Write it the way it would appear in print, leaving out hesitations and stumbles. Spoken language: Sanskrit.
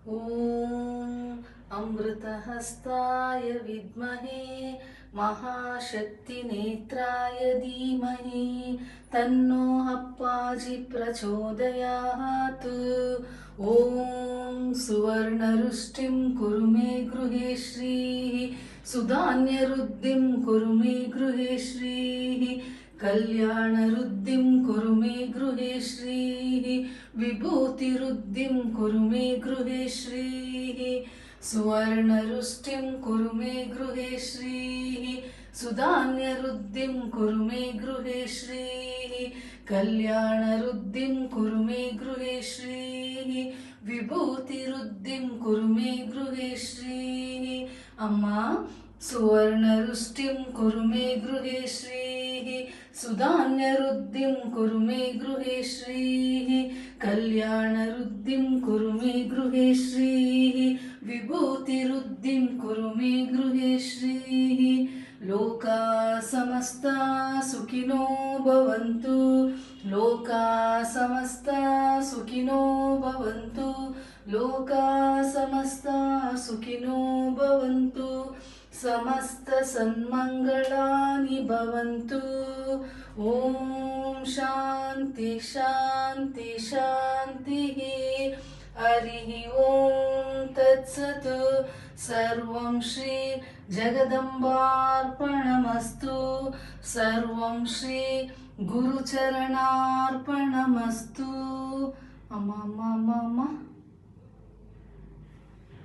ॐ अमृतहस्ताय विद्महे महाशक्तिनेत्राय धीमहि तन्नो अप्पाजि प्रचोदयात्। ॐ सुवर्णरुष्टिं कुरु मे गृहे श्रीः सुधान्यरुद्धिं कुरु मे गृहे श्रीः कल्याणरुद्धिं कुरु मे गृहे श्रीः विभूतिरुद्धिं कुरु मे गृहे श्रीः सुवर्णरुष्टिं कुरु मे गृहे श्रीः सुधान्यरुद्धिं कुरु मे गृहे श्रीः कल्याणरुद्धिं कुरु मे गृहे श्रीः विभूतिरुद्धिं कुरु मे गृहे श्रीः अम्मा सुवर्णरुष्टिं कुरु मे गृहे श्रीः सुधान्यरुद्धिं कुरु मे गृहे श्रीः कल्याणरुद्धिं कुरु मे गृहे श्रीः विभूतिरुद्धिं कुरु मे गृहे श्रीः लोका समस्ता सुखिनो भवन्तु लोका समस्ता सुखिनो भवन्तु लोका समस्ता सुखिनो भवन्तु समस्त सन्मंगलानि भवन्तु। ॐ शान्ति शान्ति शान्तिः। हरिः ॐ तत्सत्। सर्वं श्री जगदम्बार्पणमस्तु। सर्वं श्री गुरुचरणार्पणमस्तु। अम्मा अम्मा अम्मा अम्मा